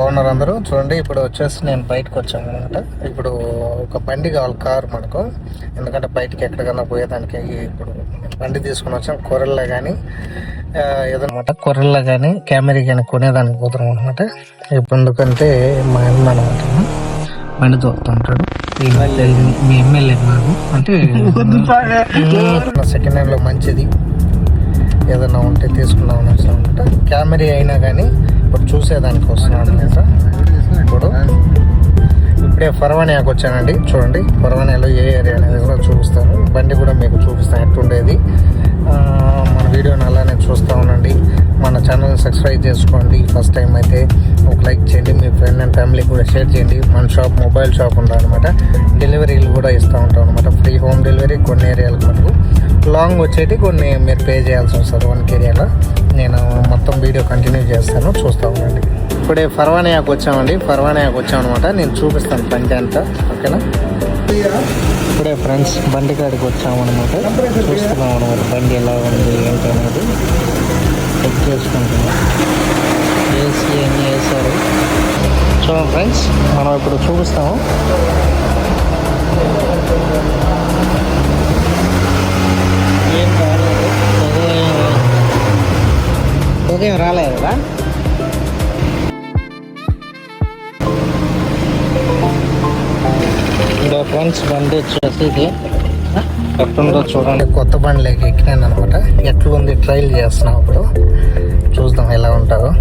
బాగున్నారు అందరూ. చూడండి, ఇప్పుడు వచ్చేసి నేను బయటకు వచ్చాను అనమాట. ఇప్పుడు ఒక బండి కావాలి, కారు మనకు. ఎందుకంటే బయటికి ఎక్కడికన్నా పోయేదానికి ఇప్పుడు బండి తీసుకుని వచ్చాం. కొరెల్లా కానీ ఏదన్నమాట, కొరెల్లా కానీ కెమెరీ కానీ కొనేదానికి పోతున్నాం అనమాట. ఇప్పుడు ఎందుకంటే మా అన్న అనమాట బండి తోలుతుంటాడు. మీ ఎమ్మెల్యే మాకు అంటే సెకండ్ హ్యాండ్లో మంచిది ఏదన్నా ఉంటే తీసుకుందామని వచ్చాం అనమాట. కెమెరీ అయినా కానీ ఇప్పుడు చూసేదానికి వస్తున్నాను అనమాట. ఇప్పుడే ఫర్వానియాకి వచ్చానండి. చూడండి, ఫర్వానియాలో ఏ ఏరియా అనేది కూడా చూపిస్తాను. బండి కూడా మీకు చూపిస్తాను ఎట్లుండేది. మన వీడియోని అలానే చూస్తూ ఉండండి. మన ఛానల్ని సబ్స్క్రైబ్ చేసుకోండి. ఫస్ట్ టైం అయితే ఒక లైక్ చేయండి. మీ ఫ్రెండ్ అండ్ ఫ్యామిలీకి కూడా షేర్ చేయండి. మన షాప్ మొబైల్ షాప్ ఉందన్నమాట. డెలివరీలు కూడా ఇస్తూ ఉంటాం అనమాట. Free home delivery. కొన్ని ఏరియాలకు మనకు లాంగ్ వచ్చేటి కొన్ని మీరు పే చేయాల్సి వస్తుంది. 1 ఏరియాలో నేను మొత్తం వీడియో కంటిన్యూ చేస్తాను, చూస్తూ ఉండండి. ఇప్పుడే ఫర్వానియాకి వచ్చామండి. ఫర్వానియాకి వచ్చామన్నమాట. నేను చూపిస్తాను బండి అంతా, ఓకేనా. ఇప్పుడే ఫ్రెండ్స్ బండి కాడికి వచ్చామన్నమాట. చూస్తున్నాం అనమాట బండి ఎలా ఉంది ఏంటి అనేది చెక్ చేసుకుంటున్నాం. ఏసీ అన్నీ వేసారు. చూడండి ఫ్రెండ్స్, మనం ఇప్పుడు చూపిస్తాము. ఏం రాలేదు, ఉదయం రాలేదు కదా. ఫ్రెండ్స్ బండి వచ్చేసి ఇది ఎట్లుందో చూడండి. కొత్త బండిలోకి ఎక్కినాను అనమాట. ఎట్లుంది ట్రైల్ చేస్తున్నాం. ఇప్పుడు చూద్దాం ఎలా ఉంటుందో.